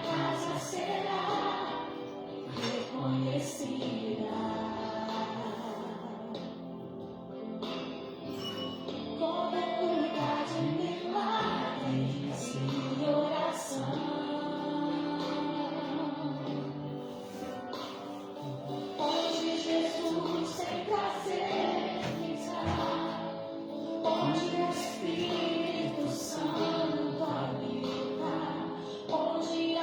casa será reconhecida cobertura de milagres e oração. Onde Jesus sem prazer está, onde o Espírito Santo habita, onde a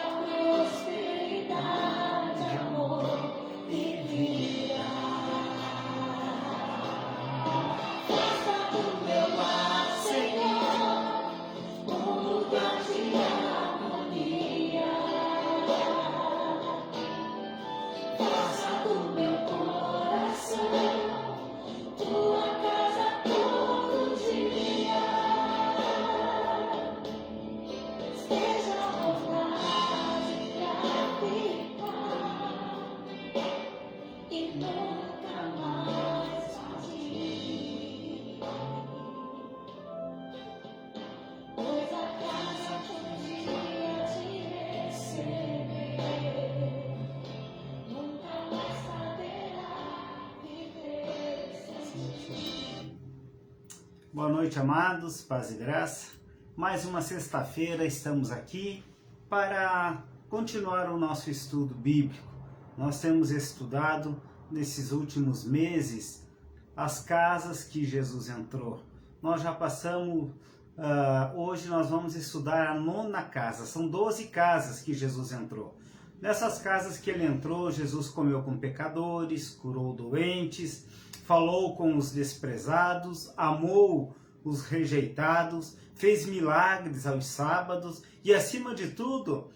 prosperidade, amor e vida. Faça do meu lar, Senhor, um lugar de harmonia. Faça do meu coração tua casa todo dia. Esteja à vontade pra ficar e nunca mais partir. Pois a casa podia te receber, nunca mais saberá viver sem ti. Boa noite, amados, paz e graça. Mais uma sexta-feira estamos aqui para continuar o nosso estudo bíblico. Nós temos estudado nesses últimos meses as casas que Jesus entrou. Nós já passamos, hoje nós vamos estudar a 9ª casa. São 12 casas que Jesus entrou. Nessas casas que ele entrou, Jesus comeu com pecadores, curou doentes, falou com os desprezados, amou os rejeitados, fez milagres aos sábados e, acima de tudo,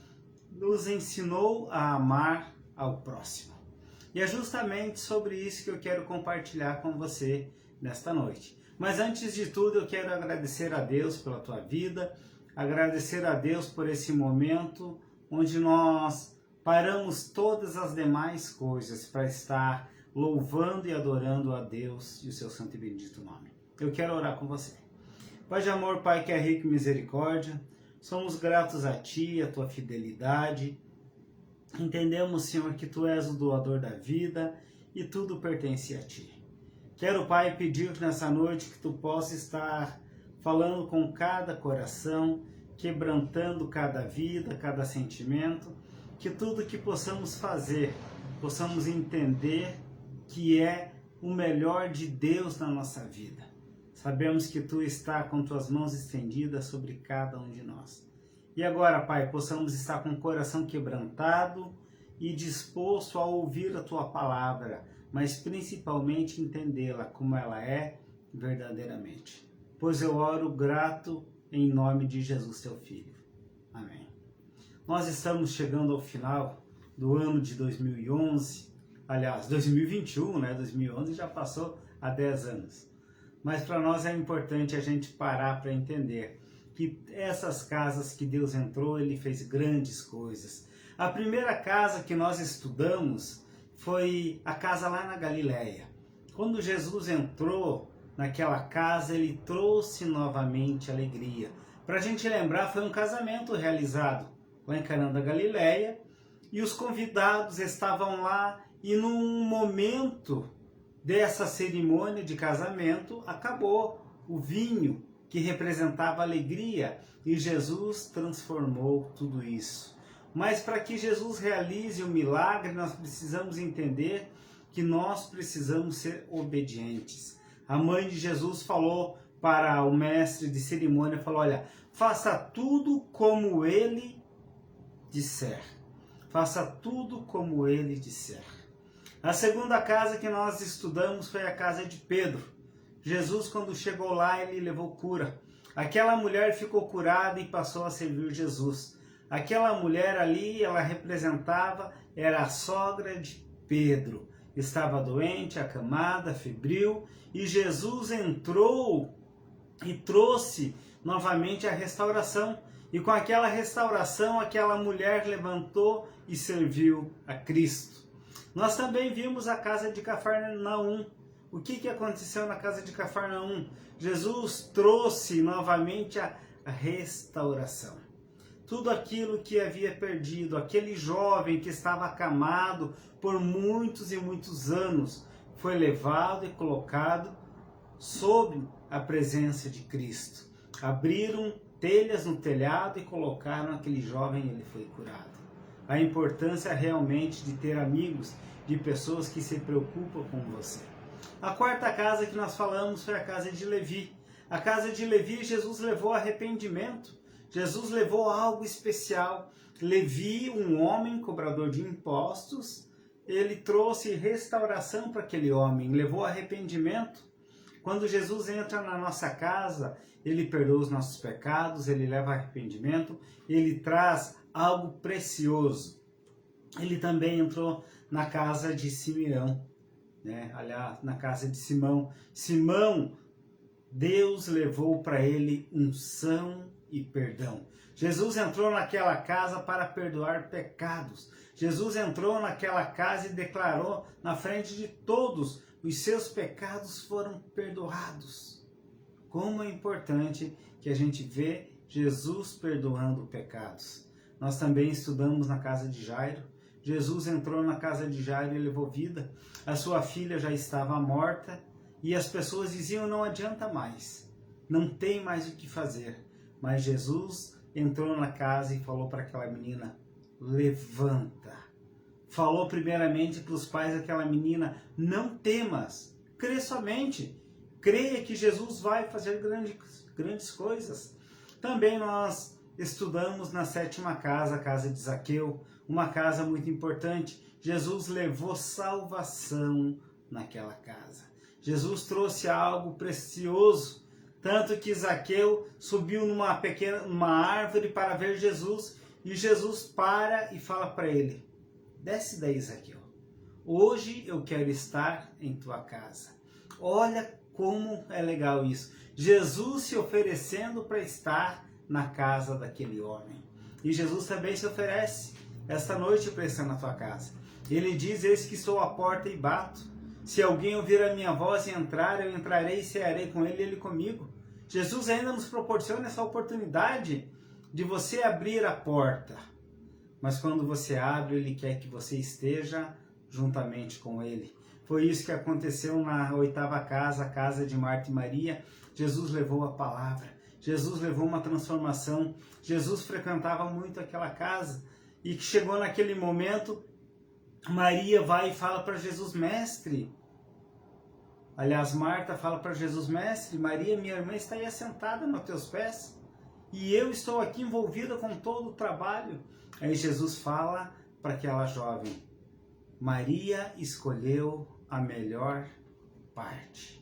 nos ensinou a amar ao próximo. E é justamente sobre isso que eu quero compartilhar com você nesta noite. Mas antes de tudo, eu quero agradecer a Deus pela tua vida, agradecer a Deus por esse momento onde nós paramos todas as demais coisas para estar louvando e adorando a Deus e o seu santo e bendito nome. Eu quero orar com você. Pai de amor, Pai que é rico em misericórdia, somos gratos a Ti, a Tua fidelidade. Entendemos, Senhor, que Tu és o doador da vida e tudo pertence a Ti. Quero, Pai, pedir nessa noite que Tu possa estar falando com cada coração, quebrantando cada vida, cada sentimento, que tudo que possamos fazer, possamos entender que é o melhor de Deus na nossa vida. Sabemos que Tu está com Tuas mãos estendidas sobre cada um de nós. E agora, Pai, possamos estar com o coração quebrantado e disposto a ouvir a Tua palavra, mas principalmente entendê-la como ela é verdadeiramente. Pois eu oro grato em nome de Jesus, Teu Filho. Amém. Nós estamos chegando ao final do ano de 2011, aliás, 2021, né? 2011 já passou há 10 anos. Mas para nós é importante a gente parar para entender que essas casas que Deus entrou, Ele fez grandes coisas. A primeira casa que nós estudamos foi a casa lá na Galileia. Quando Jesus entrou naquela casa, Ele trouxe novamente alegria. Para a gente lembrar, foi um casamento realizado lá em Caná da Galileia, e os convidados estavam lá, e num momento dessa cerimônia de casamento, acabou o vinho que representava alegria, e Jesus transformou tudo isso. Mas para que Jesus realize o milagre, nós precisamos entender que nós precisamos ser obedientes. A mãe de Jesus falou para o mestre de cerimônia, falou, olha, faça tudo como ele disser. Faça tudo como ele disser. A segunda casa que nós estudamos foi a casa de Pedro. Jesus, quando chegou lá, ele levou cura. Aquela mulher ficou curada e passou a servir Jesus. Aquela mulher ali, ela representava, era a sogra de Pedro. Estava doente, acamada, febril, e Jesus entrou e trouxe novamente a restauração. E com aquela restauração, aquela mulher levantou e serviu a Cristo. Nós também vimos a casa de Cafarnaum. O que aconteceu na casa de Cafarnaum? Jesus trouxe novamente a restauração. tudo aquilo que havia perdido. Aquele jovem que estava acamado por muitos e muitos anos foi levado e colocado sob a presença de Cristo. Abriram telhas no telhado e colocaram aquele jovem e ele foi curado. A importância realmente de ter amigos, de pessoas que se preocupam com você. A quarta casa que nós falamos foi a casa de Levi. A casa de Levi, Jesus levou arrependimento. Jesus levou algo especial. Levi, um homem cobrador de impostos, ele trouxe restauração para aquele homem, levou arrependimento. Quando Jesus entra na nossa casa, ele perdoa os nossos pecados, ele leva arrependimento, ele traz algo precioso. Ele também entrou na casa de Simeão, né? Aliás, na casa de Simão. Simão, Deus levou para ele unção e perdão. Jesus entrou naquela casa para perdoar pecados. Jesus entrou naquela casa e declarou na frente de todos: os seus pecados foram perdoados. Como é importante que a gente vê Jesus perdoando pecados. Nós também estudamos na casa de Jairo. Jesus entrou na casa de Jairo e levou vida. A sua filha já estava morta e as pessoas diziam: não adianta mais, não tem mais o que fazer. Mas Jesus entrou na casa e falou para aquela menina: levanta. Falou primeiramente para os pais daquela menina: não temas, crê somente. Creia que Jesus vai fazer grandes coisas. Também nós estudamos na sétima casa, a casa de Zaqueu, uma casa muito importante. Jesus levou salvação naquela casa. Jesus trouxe algo precioso, tanto que Zaqueu subiu numa árvore para ver Jesus, e Jesus para e fala para ele: desce daí, Zaqueu. Hoje eu quero estar em tua casa. Olha como é legal isso. Jesus se oferecendo para estar na casa daquele homem. E Jesus também se oferece esta noite para estar na tua casa. Ele diz: eis que estou à porta e bato. Se alguém ouvir a minha voz e entrar, eu entrarei e cearei com ele e ele comigo. Jesus ainda nos proporciona essa oportunidade de você abrir a porta. Mas quando você abre, ele quer que você esteja juntamente com ele. Foi isso que aconteceu na oitava casa, a casa de Marta e Maria. Jesus levou a palavra. Jesus levou uma transformação. Jesus frequentava muito aquela casa. E que chegou naquele momento, Maria vai e fala para Jesus: mestre. Aliás, Marta fala para Jesus: mestre, Maria, minha irmã, está aí assentada nos teus pés. E eu estou aqui envolvida com todo o trabalho. Aí Jesus fala para aquela jovem: Maria escolheu a melhor parte.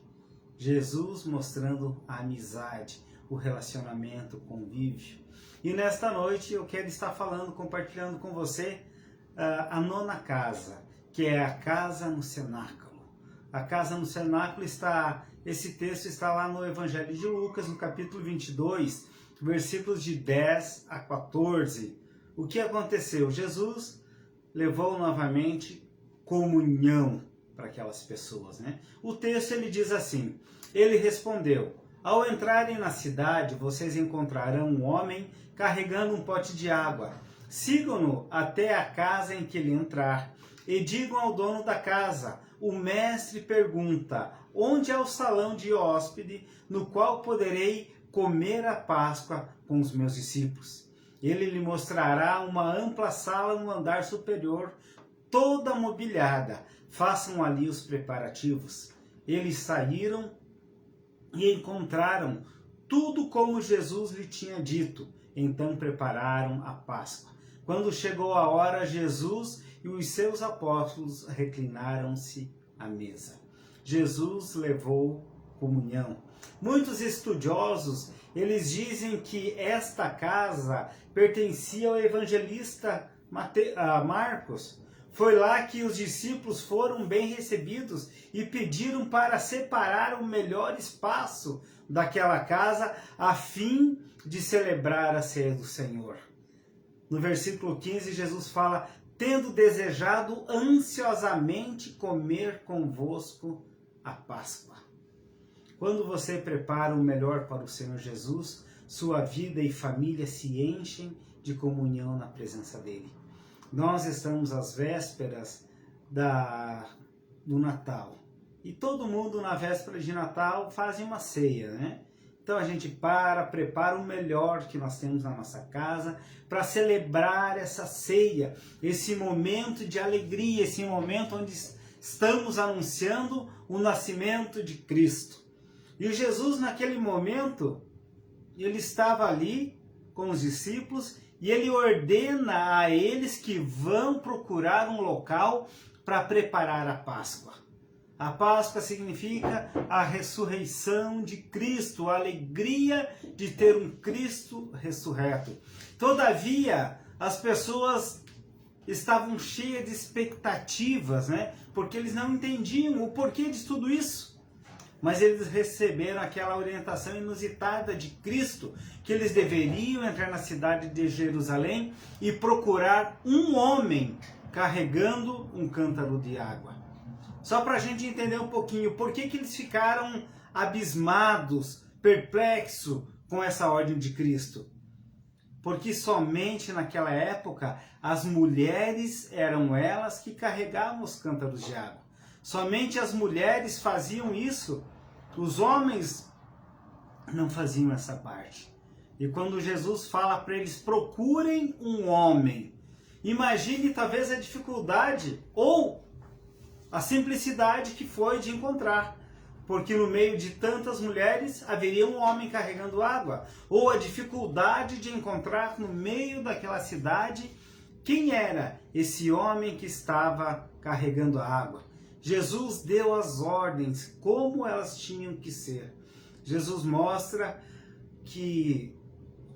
Jesus mostrando a amizade, o relacionamento, o convívio. E nesta noite eu quero estar falando, compartilhando com você a nona casa, que é a casa no cenáculo. A casa no cenáculo esse texto está lá no Evangelho de Lucas, no capítulo 22, versículos de 10 a 14. O que aconteceu? Jesus levou novamente comunhão para aquelas pessoas, né? O texto ele diz assim: ele respondeu: ao entrarem na cidade, vocês encontrarão um homem carregando um pote de água. Sigam-no até a casa em que ele entrar e digam ao dono da casa: o mestre pergunta, onde é o salão de hóspede no qual poderei comer a Páscoa com os meus discípulos? Ele lhe mostrará uma ampla sala no andar superior, toda mobiliada. Façam ali os preparativos. Eles saíram e encontraram tudo como Jesus lhe tinha dito. Então prepararam a Páscoa. Quando chegou a hora, Jesus e os seus apóstolos reclinaram-se à mesa. Jesus levou comunhão. Muitos estudiosos, eles dizem que esta casa pertencia ao evangelista Marcos. Foi lá que os discípulos foram bem recebidos e pediram para separar o melhor espaço daquela casa a fim de celebrar a ceia do Senhor. No versículo 15, Jesus fala: tendo desejado ansiosamente comer convosco a Páscoa. Quando você prepara o melhor para o Senhor Jesus, sua vida e família se enchem de comunhão na presença dele. Nós estamos às vésperas do Natal. E todo mundo na véspera de Natal faz uma ceia, né? Então a gente prepara o melhor que nós temos na nossa casa para celebrar essa ceia, esse momento de alegria, esse momento onde estamos anunciando o nascimento de Cristo. E Jesus, naquele momento, ele estava ali com os discípulos e ele ordena a eles que vão procurar um local para preparar a Páscoa. A Páscoa significa a ressurreição de Cristo, a alegria de ter um Cristo ressurreto. Todavia, as pessoas estavam cheias de expectativas, né? Porque eles não entendiam o porquê de tudo isso. Mas eles receberam aquela orientação inusitada de Cristo, que eles deveriam entrar na cidade de Jerusalém e procurar um homem carregando um cântaro de água. Só para a gente entender um pouquinho por que eles ficaram abismados, perplexos com essa ordem de Cristo. Porque somente naquela época as mulheres eram elas que carregavam os cântaros de água. Somente as mulheres faziam isso. Os homens não faziam essa parte. E quando Jesus fala para eles, procurem um homem, imagine talvez a dificuldade ou a simplicidade que foi de encontrar. Porque no meio de tantas mulheres haveria um homem carregando água. Ou a dificuldade de encontrar no meio daquela cidade quem era esse homem que estava carregando a água. Jesus deu as ordens, como elas tinham que ser. Jesus mostra que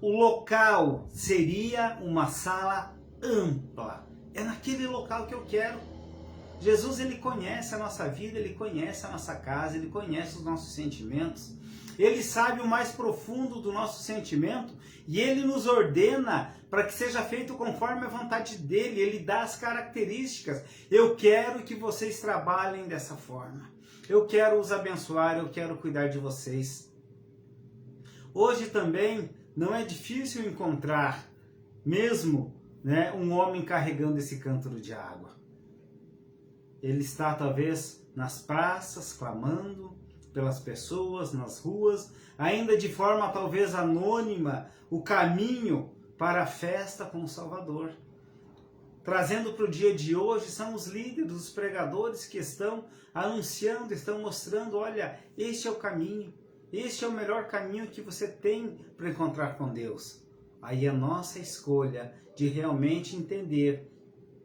o local seria uma sala ampla. É naquele local que eu quero. Jesus, ele conhece a nossa vida, ele conhece a nossa casa, ele conhece os nossos sentimentos. Ele sabe o mais profundo do nosso sentimento e ele nos ordena para que seja feito conforme a vontade dele. Ele dá as características. Eu quero que vocês trabalhem dessa forma. Eu quero os abençoar, eu quero cuidar de vocês. Hoje também não é difícil encontrar mesmo, né, um homem carregando esse cântaro de água. Ele está talvez nas praças, clamando pelas pessoas, nas ruas, ainda de forma talvez anônima, o caminho para a festa com o Salvador. Trazendo para o dia de hoje, são os líderes, os pregadores que estão anunciando, estão mostrando, olha, este é o caminho, este é o melhor caminho que você tem para encontrar com Deus. Aí a nossa escolha de realmente entender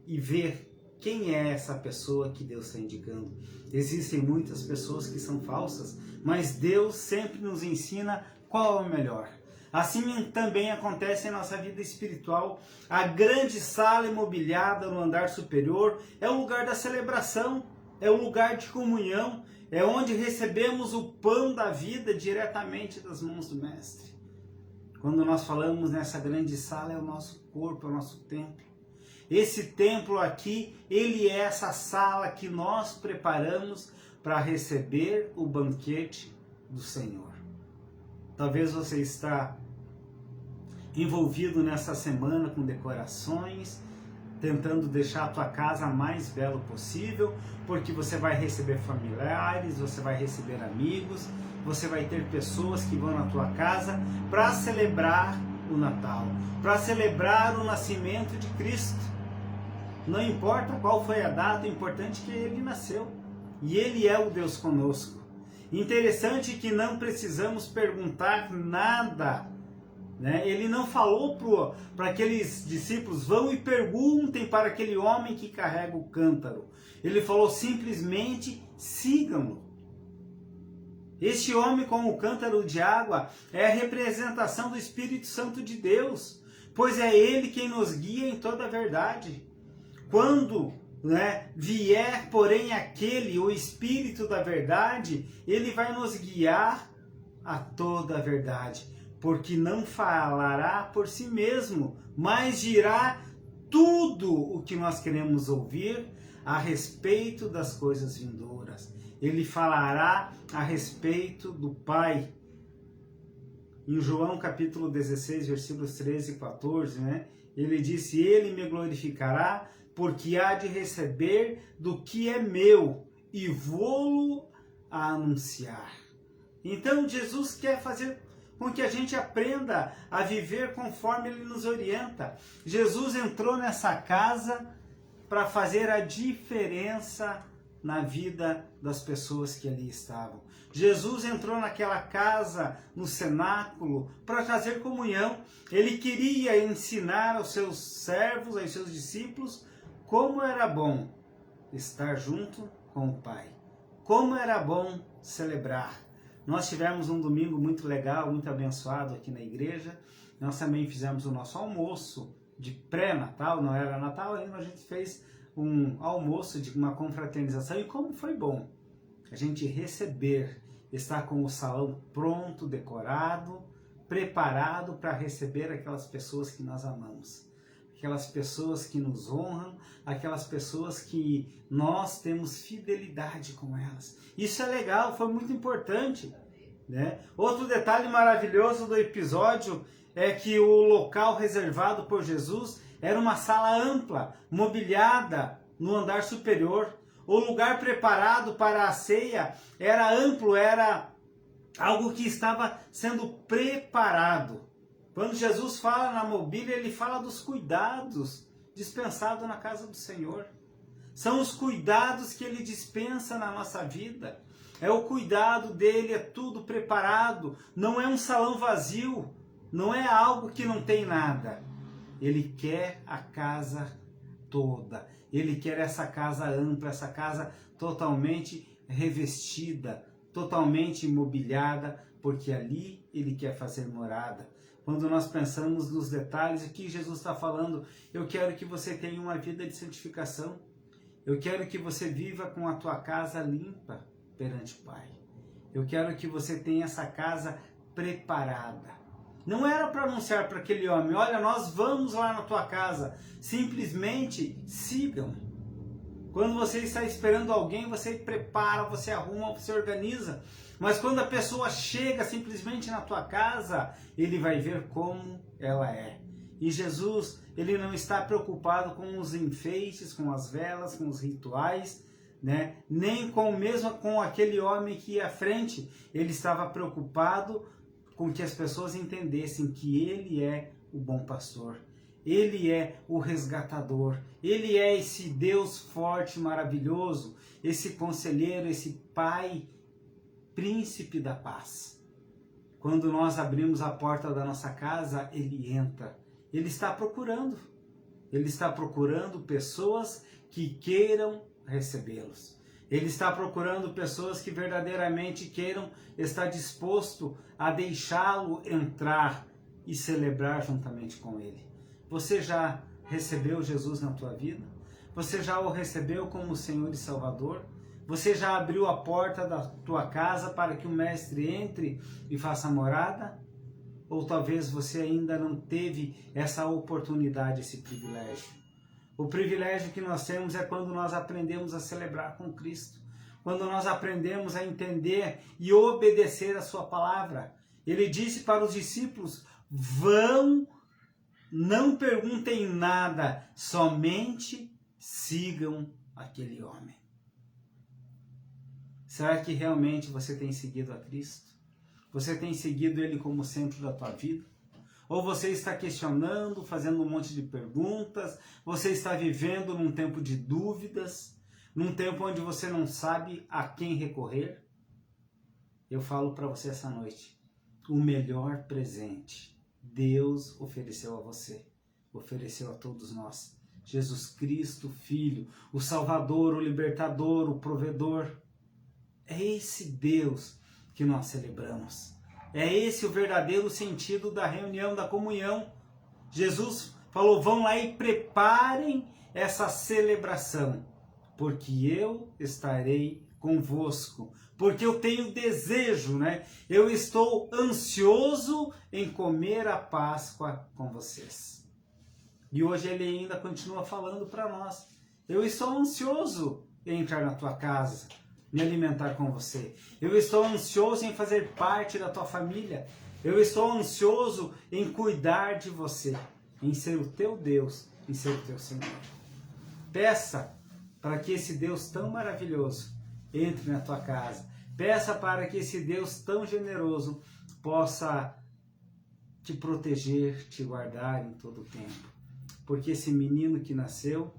e ver quem é essa pessoa que Deus está indicando. Existem muitas pessoas que são falsas, mas Deus sempre nos ensina qual é o melhor. Assim também acontece em nossa vida espiritual. A grande sala imobiliada no andar superior é o lugar da celebração, é o lugar de comunhão, é onde recebemos o pão da vida diretamente das mãos do Mestre. Quando nós falamos nessa grande sala, é o nosso corpo, é o nosso templo. Esse templo aqui, ele é essa sala que nós preparamos para receber o banquete do Senhor. Talvez você está envolvido nessa semana com decorações, tentando deixar a tua casa mais belo possível, porque você vai receber familiares, você vai receber amigos, você vai ter pessoas que vão na tua casa para celebrar o Natal, para celebrar o nascimento de Cristo. Não importa qual foi a data, o importante é que ele nasceu. E ele é o Deus conosco. Interessante que não precisamos perguntar nada, né? Ele não falou para aqueles discípulos, vão e perguntem para aquele homem que carrega o cântaro. Ele falou simplesmente, sigam-no. Este homem com o cântaro de água é a representação do Espírito Santo de Deus, pois é ele quem nos guia em toda a verdade. Quando, né, vier, porém, o Espírito da verdade, ele vai nos guiar a toda a verdade, porque não falará por si mesmo, mas dirá tudo o que nós queremos ouvir a respeito das coisas vindouras. Ele falará a respeito do Pai. em João capítulo 16, versículos 13 e 14, né? Ele disse, ele me glorificará, porque há de receber do que é meu e vou-lo anunciar. Então Jesus quer fazer com que a gente aprenda a viver conforme ele nos orienta. Jesus entrou nessa casa para fazer a diferença na vida das pessoas que ali estavam. Jesus entrou naquela casa, no cenáculo, para trazer comunhão. Ele queria ensinar aos seus servos, aos seus discípulos, como era bom estar junto com o Pai. Como era bom celebrar. Nós tivemos um domingo muito legal, muito abençoado aqui na igreja. Nós também fizemos o nosso almoço de pré-natal, não era Natal ainda, mas a gente fez um almoço de uma confraternização. E como foi bom a gente receber, estar com o salão pronto, decorado, preparado para receber aquelas pessoas que nós amamos. Aquelas pessoas que nos honram, aquelas pessoas que nós temos fidelidade com elas. Isso é legal, foi muito importante, né? Outro detalhe maravilhoso do episódio é que o local reservado por Jesus era uma sala ampla, mobiliada no andar superior. O lugar preparado para a ceia era amplo, era algo que estava sendo preparado. Quando Jesus fala na mobília, ele fala dos cuidados dispensados na casa do Senhor. São os cuidados que ele dispensa na nossa vida. É o cuidado dele, é tudo preparado. Não é um salão vazio, não é algo que não tem nada. Ele quer a casa toda. Ele quer essa casa ampla, essa casa totalmente revestida, totalmente mobiliada, porque ali ele quer fazer morada. Quando nós pensamos nos detalhes, o que Jesus está falando? Eu quero que você tenha uma vida de santificação. Eu quero que você viva com a tua casa limpa perante o Pai. Eu quero que você tenha essa casa preparada. Não era para anunciar para aquele homem, olha, nós vamos lá na tua casa. Simplesmente sigam. Quando você está esperando alguém, você prepara, você arruma, você organiza. Mas quando a pessoa chega simplesmente na tua casa, ele vai ver como ela é. E Jesus, ele não está preocupado com os enfeites, com as velas, com os rituais, né? Nem mesmo com aquele homem que ia à frente. Ele estava preocupado com que as pessoas entendessem que ele é o bom pastor. Ele é o resgatador. Ele é esse Deus forte, maravilhoso, esse conselheiro, esse Pai, príncipe da paz. Quando nós abrimos a porta da nossa casa, ele entra. Ele está procurando. Ele está procurando pessoas que queiram recebê-los. Ele está procurando pessoas que verdadeiramente queiram estar disposto a deixá-lo entrar e celebrar juntamente com ele. Você já recebeu Jesus na tua vida? Você já o recebeu como Senhor e Salvador? Você já abriu a porta da tua casa para que o Mestre entre e faça morada? Ou talvez você ainda não teve essa oportunidade, esse privilégio? O privilégio que nós temos é quando nós aprendemos a celebrar com Cristo. Quando nós aprendemos a entender e obedecer a sua palavra. Ele disse para os discípulos, vão, não perguntem nada, somente sigam aquele homem. Será que realmente você tem seguido a Cristo? Você tem seguido Ele como centro da tua vida? Ou você está questionando, fazendo um monte de perguntas? Você está vivendo num tempo de dúvidas? Num tempo onde você não sabe a quem recorrer? Eu falo para você essa noite, o melhor presente Deus ofereceu a você, ofereceu a todos nós. Jesus Cristo, Filho, o Salvador, o Libertador, o Provedor. É esse Deus que nós celebramos. É esse o verdadeiro sentido da reunião, da comunhão. Jesus falou, vão lá e preparem essa celebração, porque eu estarei convosco, porque eu tenho desejo, né? Eu estou ansioso em comer a Páscoa com vocês. E hoje ele ainda continua falando para nós, eu estou ansioso em entrar na tua casa, me alimentar com você. Eu estou ansioso em fazer parte da tua família. Eu estou ansioso em cuidar de você, em ser o teu Deus, em ser o teu Senhor. Peça para que esse Deus tão maravilhoso entre na tua casa. Peça para que esse Deus tão generoso possa te proteger, te guardar em todo o tempo. Porque esse menino que nasceu,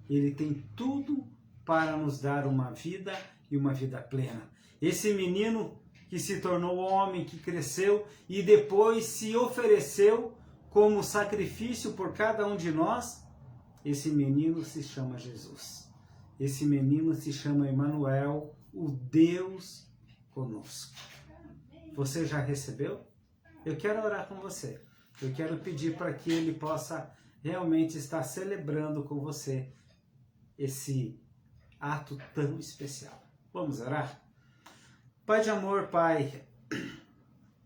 ele tem tudo para nos dar uma vida e uma vida plena. Esse menino que se tornou homem, que cresceu e depois se ofereceu como sacrifício por cada um de nós, esse menino se chama Jesus. Esse menino se chama Emanuel, o Deus conosco. Você já recebeu? Eu quero orar com você. Eu quero pedir para que ele possa realmente estar celebrando com você esse ato tão especial. Vamos orar? Pai de amor, Pai,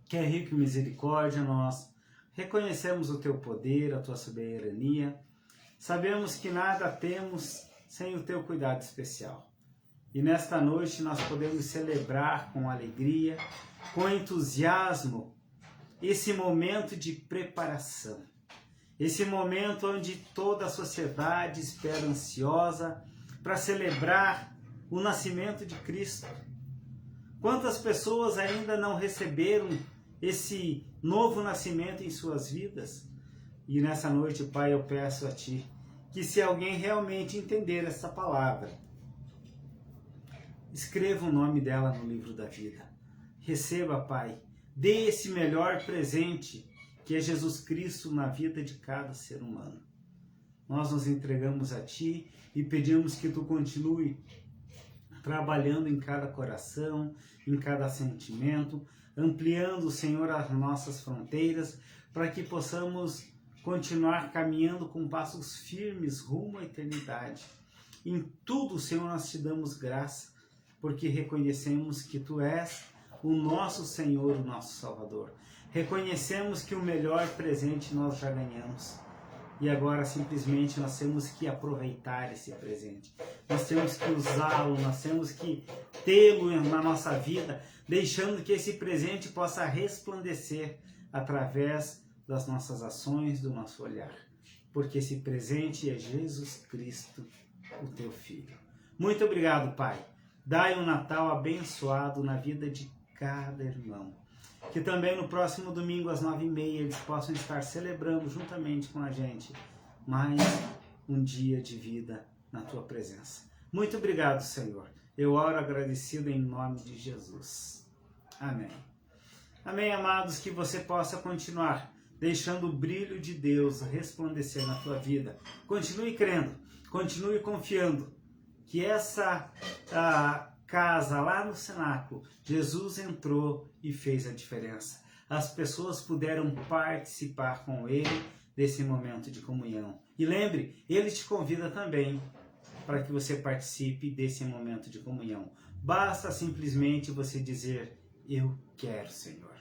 que é rico em misericórdia, nós reconhecemos o teu poder, a tua soberania. Sabemos que nada temos sem o teu cuidado especial. E nesta noite nós podemos celebrar com alegria, com entusiasmo, esse momento de preparação. Esse momento onde toda a sociedade espera ansiosa para celebrar o nascimento de Cristo. Quantas pessoas ainda não receberam esse novo nascimento em suas vidas? E nessa noite, Pai, eu peço a Ti que se alguém realmente entender essa palavra, escreva o nome dela no livro da vida. Receba, Pai, dê esse melhor presente que é Jesus Cristo na vida de cada ser humano. Nós nos entregamos a Ti e pedimos que Tu continue trabalhando em cada coração, em cada sentimento, ampliando, Senhor, as nossas fronteiras, para que possamos continuar caminhando com passos firmes rumo à eternidade. Em tudo, Senhor, nós Te damos graça, porque reconhecemos que Tu és o nosso Senhor, o nosso Salvador. Reconhecemos que o melhor presente nós já ganhamos. E agora simplesmente nós temos que aproveitar esse presente. Nós temos que usá-lo, nós temos que tê-lo na nossa vida, deixando que esse presente possa resplandecer através das nossas ações, do nosso olhar. Porque esse presente é Jesus Cristo, o Teu Filho. Muito obrigado, Pai. Dai um Natal abençoado na vida de cada irmão. Que também no próximo domingo às 9h30 eles possam estar celebrando juntamente com a gente mais um dia de vida na Tua presença. Muito obrigado, Senhor. Eu oro agradecido em nome de Jesus. Amém. Amém, amados, que você possa continuar deixando o brilho de Deus resplandecer na tua vida. Continue crendo, continue confiando que essa casa lá no cenáculo, Jesus entrou e fez a diferença. As pessoas puderam participar com Ele desse momento de comunhão. E lembre, Ele te convida também para que você participe desse momento de comunhão. Basta simplesmente você dizer, eu quero, Senhor.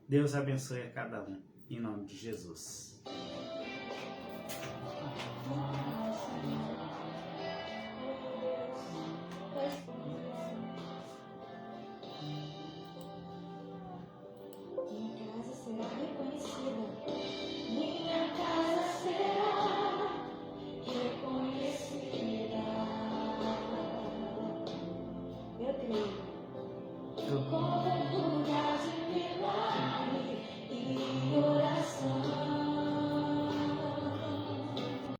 Deus abençoe a cada um, em nome de Jesus. Eu creio.